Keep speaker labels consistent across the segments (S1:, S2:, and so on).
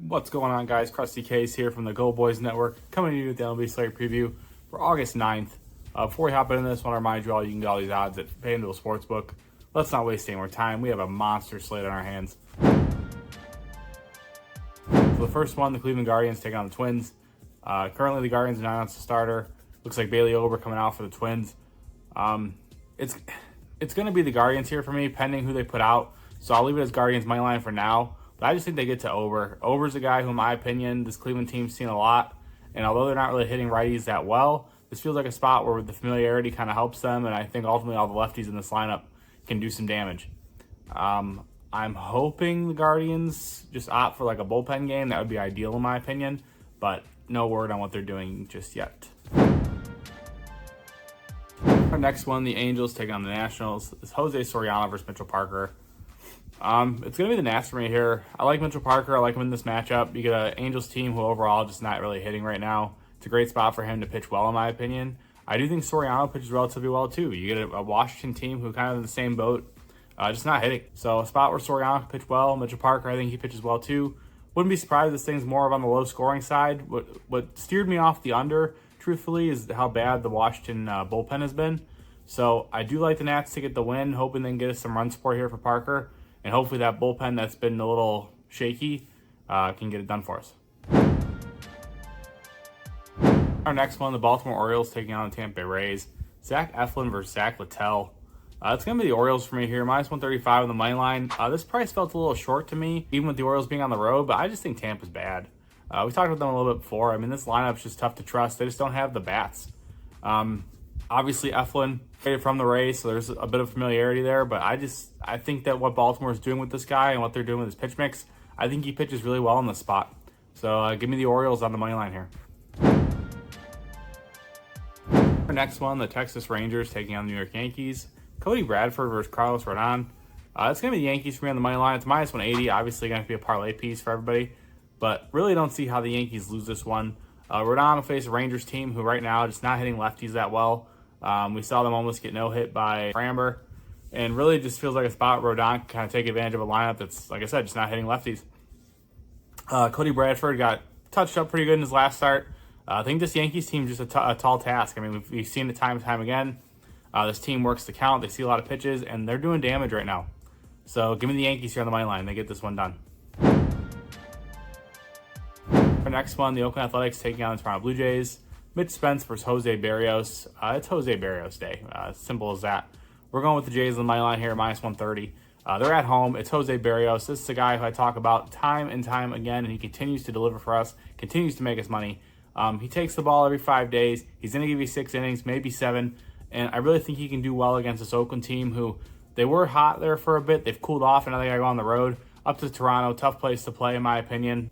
S1: What's going on, guys? Krusty Case here from the Go Boys Network, coming to you with the MLB slate preview for August 9th. Before we hop into this, I want to remind you all you can get all these odds at FanDuel Sportsbook. Let's not waste any more time. We have a monster slate on our hands. So the first one, the Cleveland Guardians taking on the Twins. Currently, the Guardians are 9 ounce starter. Looks like Bailey Ober coming out for the Twins. It's going to be the Guardians here for me, pending who they put out. So I'll leave it as Guardians money line for now. But I just think they get to Ober. Ober's a guy who, in my opinion, this Cleveland team's seen a lot. And although they're not really hitting righties that well, this feels like a spot where the familiarity kind of helps them. And I think ultimately all the lefties in this lineup can do some damage. I'm hoping the Guardians just opt for like a bullpen game. That would be ideal in my opinion. But no word on what they're doing just yet. Our next one, the Angels taking on the Nationals. It's Jose Soriano versus Mitchell Parker. It's going to be the Nats for me here. I like Mitchell Parker. I like him in this matchup. You get an Angels team who overall just not really hitting right now. It's a great spot for him to pitch well, in my opinion. I do think Soriano pitches relatively well, too. You get a Washington team who kind of in the same boat, just not hitting. So a spot where Soriano can pitch well. Mitchell Parker, I think he pitches well, too. Wouldn't be surprised if this thing's more of on the low-scoring side. What steered me off the under, truthfully, is how bad the Washington bullpen has been. So I do like the Nats to get the win, hoping they can get us some run support here for Parker. And hopefully that bullpen that's been a little shaky can get it done for us. Our next one, the Baltimore Orioles taking on the Tampa Bay Rays. Zach Eflin versus Zach Littell. It's going to be the Orioles for me here. Minus 135 on the money line. This price felt a little short to me, even with the Orioles being on the road, but I just think Tampa's bad. We talked about them a little bit before. I mean, this lineup's just tough to trust. They just don't have the bats. Obviously, Eflin traded from the Rays, so there's a bit of familiarity there. But I think that what Baltimore is doing with this guy and what they're doing with his pitch mix, I think he pitches really well in this spot. So give me the Orioles on the money line here. Our next one, the Texas Rangers taking on the New York Yankees. Cody Bradford versus Carlos Rodon. It's going to be the Yankees for me on the money line. It's minus 180. Obviously, going to be a parlay piece for everybody. But really don't see how the Yankees lose this one. Rodon will face a Rangers team who right now just not hitting lefties that well. We saw them almost get no-hit by Framber. And really just feels like a spot where Rodon can kind of take advantage of a lineup that's, like I said, just not hitting lefties. Cody Bradford got touched up pretty good in his last start. I think this Yankees team is just a tall task. I mean, we've seen it time and time again. This team works the count. They see a lot of pitches, and they're doing damage right now. So give me the Yankees here on the money line. They get this one done. Our next one, the Oakland Athletics taking on the Toronto Blue Jays. Mitch Spence versus Jose Barrios. It's Jose Barrios day. Simple as that. We're going with the Jays on the money line here, minus 130. They're at home. It's Jose Barrios. This is a guy who I talk about time and time again, and he continues to deliver for us, continues to make us money. He takes the ball every 5 days. He's going to give you 6 innings, maybe 7. And I really think he can do well against this Oakland team who they were hot there for a bit. They've cooled off, and now they got to go on the road. Up to Toronto. Tough place to play, in my opinion.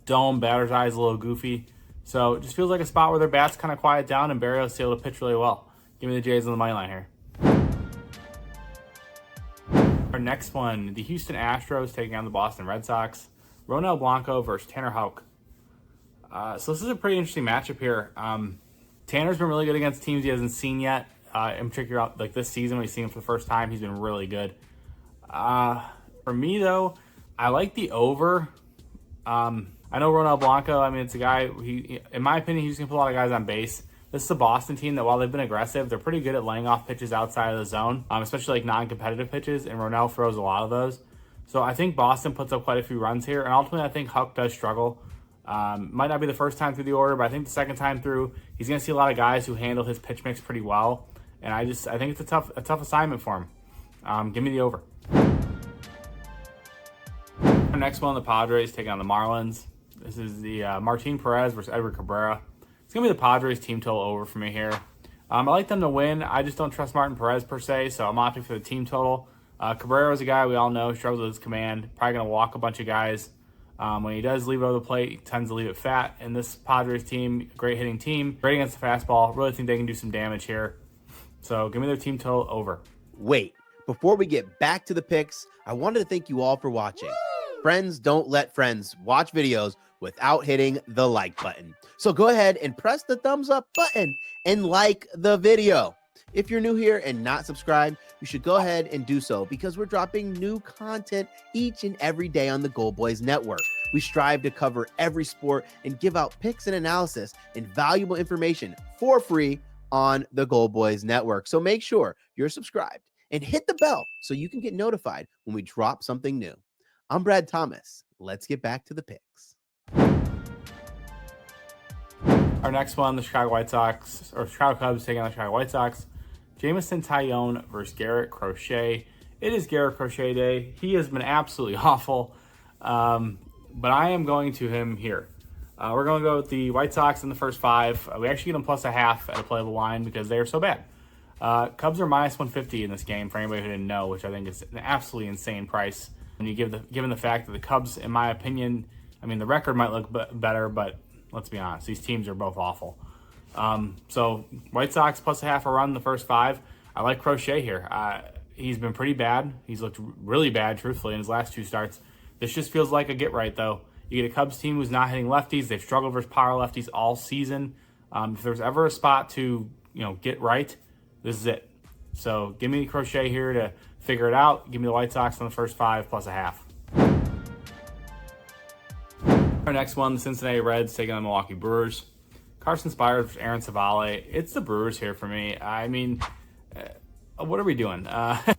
S1: Dome, batter's eye is a little goofy. So it just feels like a spot where their bats kind of quiet down and Barrios is able to pitch really well. Give me the Jays on the money line here. Our next one, the Houston Astros taking on the Boston Red Sox. Ronel Blanco versus Tanner Houck. So this is a pretty interesting matchup here. Tanner's been really good against teams he hasn't seen yet. In particular, like this season when he's seen him for the first time, he's been really good. For me, though, I like the over. I know Ronel Blanco, I mean, it's a guy, in my opinion, he's going to put a lot of guys on base. This is a Boston team that while they've been aggressive, they're pretty good at laying off pitches outside of the zone, especially like non-competitive pitches, and Ronel throws a lot of those. So I think Boston puts up quite a few runs here, and ultimately I think Huck does struggle. Might not be the first time through the order, but I think the second time through, he's going to see a lot of guys who handle his pitch mix pretty well, and I think it's a tough assignment for him. Give me the over. Our next one, the Padres taking on the Marlins. This is the Martin Perez versus Edward Cabrera. It's going to be the Padres team total over for me here. I like them to win. I just don't trust Martin Perez per se, so I'm opting for the team total. Cabrera is a guy we all know, struggles with his command, probably going to walk a bunch of guys. When he does leave it over the plate, he tends to leave it fat. And this Padres team, great hitting team, great against the fastball. Really think they can do some damage here. So give me their team total over.
S2: Wait, before we get back to the picks, I wanted to thank you all for watching. Friends don't let friends watch videos without hitting the like button. So go ahead and press the thumbs up button and like the video. If you're new here and not subscribed, you should go ahead and do so because we're dropping new content each and every day on the Go Boys Network. We strive to cover every sport and give out picks and analysis and valuable information for free on the Gold Boys Network. So make sure you're subscribed and hit the bell so you can get notified when we drop something new. I'm Brad Thomas. Let's get back to the picks.
S1: Our next one, the Chicago Cubs taking on the Chicago White Sox. Jameson Taillon versus Garrett Crochet. It is Garrett Crochet day. He has been absolutely awful, but I am going to him here. We're going to go with the White Sox in the first 5. We actually get them plus a half at a playable line because they are so bad. Cubs are minus 150 in this game for anybody who didn't know, which I think is an absolutely insane price. When you given the fact that the Cubs, in my opinion, I mean the record might look better, but let's be honest, these teams are both awful. So White Sox plus a half a run in the first 5. I like Crochet here. He's been pretty bad. He's looked really bad, truthfully, in his last 2 starts. This just feels like a get right, though. You get a Cubs team who's not hitting lefties. They've struggled versus power lefties all season. If there's ever a spot to get right, this is it. So give me Crochet here to figure it out. Give me the White Sox on the first 5 plus a half. Our next one, the Cincinnati Reds taking on the Milwaukee Brewers. Carson Spires versus Aaron Savale. It's the Brewers here for me. I mean, what are we doing?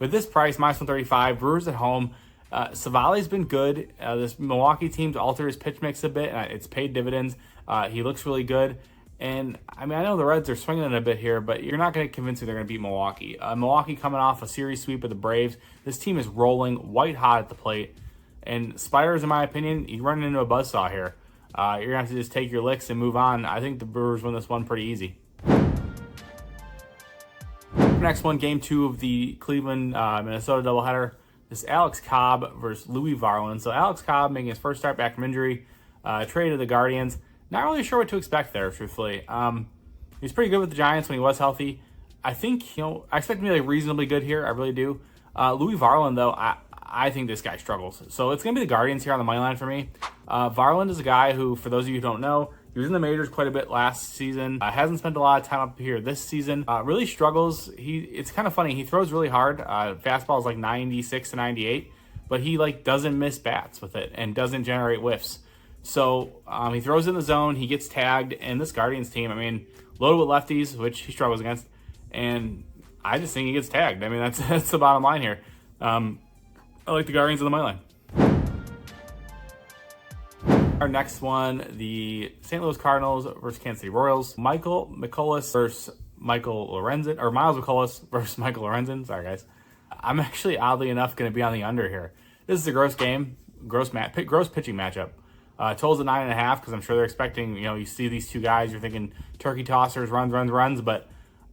S1: With this price, minus 135, Brewers at home. Savale's been good. This Milwaukee team's altered his pitch mix a bit, and it's paid dividends. He looks really good. And, I mean, I know the Reds are swinging it a bit here, but you're not going to convince me they're going to beat Milwaukee. Milwaukee coming off a series sweep of the Braves. This team is rolling white hot at the plate. And Spires, in my opinion, he's running into a buzzsaw here. You're going to have to just take your licks and move on. I think the Brewers win this one pretty easy. Next one, game 2 of the Cleveland-Minnesota doubleheader. This is Alex Cobb versus Louis Varland. So Alex Cobb making his first start back from injury, traded to the Guardians. Not really sure what to expect there, truthfully. He was pretty good with the Giants when he was healthy. I think, I expect him to be reasonably good here. I really do. Louis Varland, though, I think this guy struggles. So it's going to be the Guardians here on the money line for me. Varland is a guy who, for those of you who don't know, he was in the majors quite a bit last season. Hasn't spent a lot of time up here this season. Really struggles. It's kind of funny. He throws really hard. Fastball is like 96 to 98, but he doesn't miss bats with it and doesn't generate whiffs. So he throws in the zone. He gets tagged, and this Guardians team, I mean, loaded with lefties, which he struggles against, and I just think he gets tagged. I mean, that's the bottom line here. I like the Guardians on the money line. Our next one, the St. Louis Cardinals versus Kansas City Royals. Michael McCullough versus Michael Lorenzen, or Miles McCullough versus Michael Lorenzen. Sorry, guys. I'm actually, oddly enough, going to be on the under here. This is a gross game, gross pitching matchup. Total's at 9.5 because I'm sure they're expecting, you see these two guys, you're thinking turkey tossers, runs, but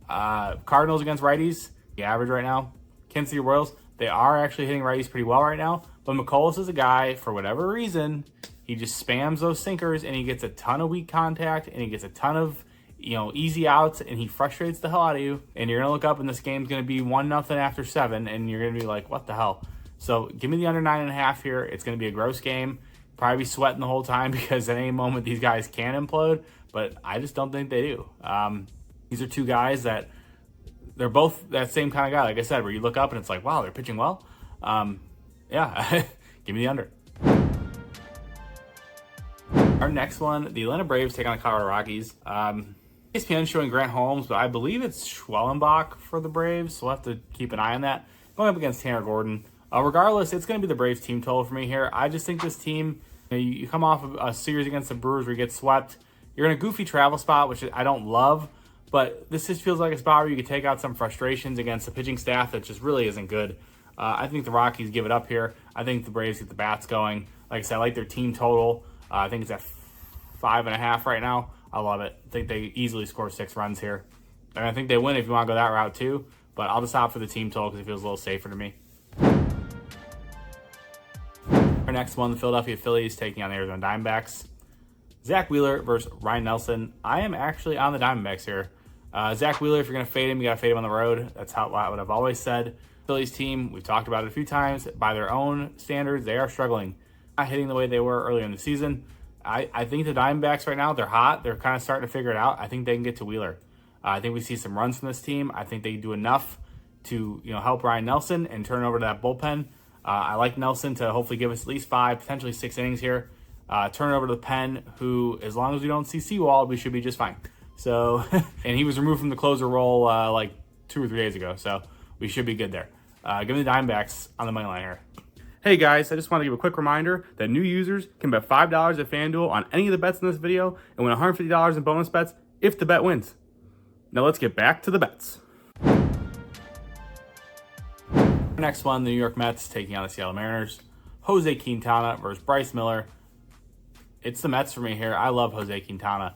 S1: Cardinals against righties, the average right now. Kansas City Royals, they are actually hitting righties pretty well right now, but McCullough is a guy, for whatever reason, he just spams those sinkers, and he gets a ton of weak contact, and he gets a ton of, easy outs, and he frustrates the hell out of you, and you're going to look up, and this game's going to be 1-0 after 7, and you're going to be like, what the hell? So give me the under 9.5 here. It's going to be a gross game. Probably be sweating the whole time because at any moment these guys can implode, but I just don't think they do. These are two guys that they're both that same kind of guy, like I said, where you look up and it's like, wow, they're pitching well. Yeah, give me the under. Our next one, the Atlanta Braves take on the Colorado Rockies. ESPN showing Grant Holmes, but I believe it's Schwellenbach for the Braves, so we'll have to keep an eye on that. Going up against Tanner Gordon. Regardless, it's going to be the Braves team total for me here. I just think this team, you come off of a series against the Brewers where you get swept. You're in a goofy travel spot, which I don't love, but this just feels like a spot where you could take out some frustrations against the pitching staff that just really isn't good. I think the Rockies give it up here. I think the Braves get the bats going. Like I said, I like their team total. I think it's at 5.5 right now. I love it. I think they easily score 6 runs here. And I think they win if you want to go that route too, but I'll just opt for the team total because it feels a little safer to me. Our next one, the Philadelphia Phillies taking on the Arizona Diamondbacks. Zach Wheeler versus Ryan Nelson. I am actually on the Diamondbacks here. Zach Wheeler, if you're going to fade him, you got to fade him on the road. That's what I've always said. Phillies team, we've talked about it a few times. By their own standards, they are struggling. Not hitting the way they were earlier in the season. I think the Diamondbacks right now, they're hot. They're kind of starting to figure it out. I think they can get to Wheeler. I think we see some runs from this team. I think they do enough to help Ryan Nelson and turn over to that bullpen. I like Nelson to hopefully give us at least 5, potentially 6 innings here. turn it over to the pen, who, as long as we don't see Seawald, we should be just fine. So, and he was removed from the closer role like 2 or 3 days ago, so we should be good there. Give me the Diamondbacks on the money line here. Hey guys, I just want to give a quick reminder that new users can bet $5 at FanDuel on any of the bets in this video and win $150 in bonus bets if the bet wins. Now let's get back to the bets. Next one, the New York Mets taking on the Seattle Mariners. Jose Quintana versus Bryce Miller. It's the Mets for me here. I love Jose Quintana.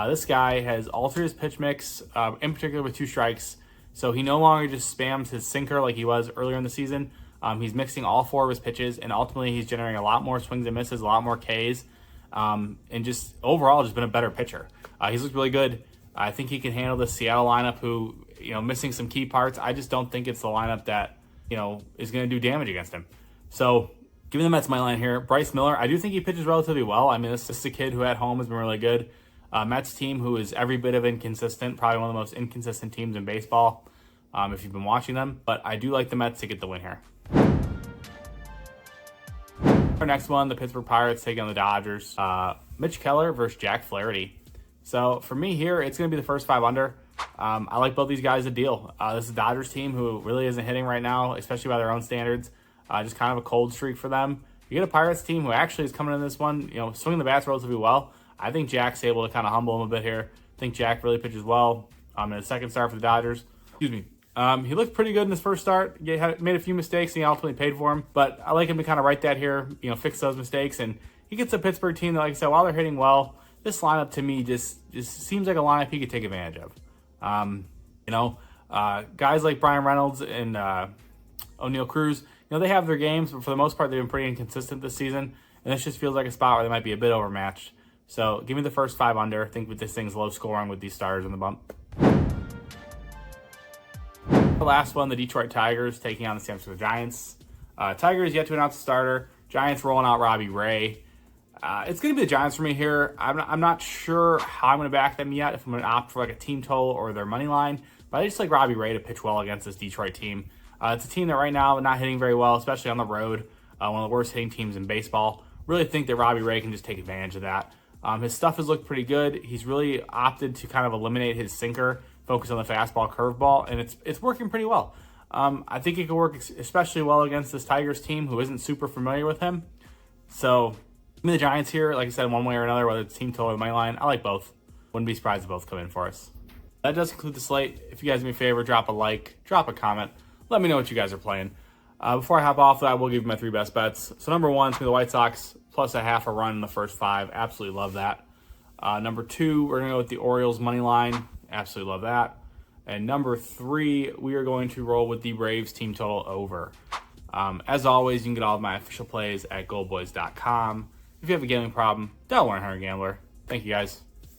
S1: This guy has altered his pitch mix, in particular with 2 strikes. So he no longer just spams his sinker like he was earlier in the season. He's mixing all 4 of his pitches, and ultimately he's generating a lot more swings and misses, a lot more Ks, and just overall just been a better pitcher. He's looked really good. I think he can handle the Seattle lineup, who, missing some key parts. I just don't think it's the lineup that, is going to do damage against him. So give me the Mets money line here. Bryce Miller, I do think he pitches relatively well. I mean, this is a kid who at home has been really good. Mets team who is every bit of inconsistent, probably one of the most inconsistent teams in baseball, if you've been watching them. But I do like the Mets to get the win here. Our next one, the Pittsburgh Pirates taking on the Dodgers. Mitch Keller versus Jack Flaherty. So for me here, it's going to be the first 5 under. I like both these guys a deal. This is a Dodgers team who really isn't hitting right now, especially by their own standards. Just kind of a cold streak for them. You get a Pirates team who actually is coming in this one, swinging the bats relatively well. I think Jack's able to kind of humble him a bit here. I think Jack really pitches well. In his second start for the Dodgers. Excuse me. He looked pretty good in his first start. He made a few mistakes, and he ultimately paid for him. But I like him to kind of right that here, fix those mistakes. And he gets a Pittsburgh team that, like I said, while they're hitting well, this lineup to me just seems like a lineup he could take advantage of. Guys like Brian Reynolds and O'Neal Cruz, they have their games, but for the most part, they've been pretty inconsistent this season. And this just feels like a spot where they might be a bit overmatched. So give me the first 5 under. I think with this thing's low scoring with these starters in the bump. The last one, the Detroit Tigers taking on the San Francisco Giants. Tigers yet to announce a starter. Giants rolling out Robbie Ray. It's going to be the Giants for me here. I'm not sure how I'm going to back them yet, if I'm going to opt for like a team total or their money line. But I just like Robbie Ray to pitch well against this Detroit team. It's a team that right now is not hitting very well, especially on the road. One of the worst hitting teams in baseball. Really think that Robbie Ray can just take advantage of that. His stuff has looked pretty good. He's really opted to kind of eliminate his sinker, focus on the fastball, curveball, and it's working pretty well. I think it could work especially well against this Tigers team who isn't super familiar with him. So, give me the Giants here, like I said, one way or another, whether it's team total or money line. I like both. Wouldn't be surprised if both come in for us. That does conclude the slate. If you guys do me a favor, drop a like, drop a comment. Let me know what you guys are playing. Before I hop off, I will give you my 3 best bets. So number 1 is going to be the White Sox plus a half a run in the first 5. Absolutely love that. Number 2, we're going to go with the Orioles money line. Absolutely love that. And number 3, we are going to roll with the Braves team total over. As always, you can get all of my official plays at goldboys.com. If you have a gambling problem, don't learn how to gambler. Thank you guys.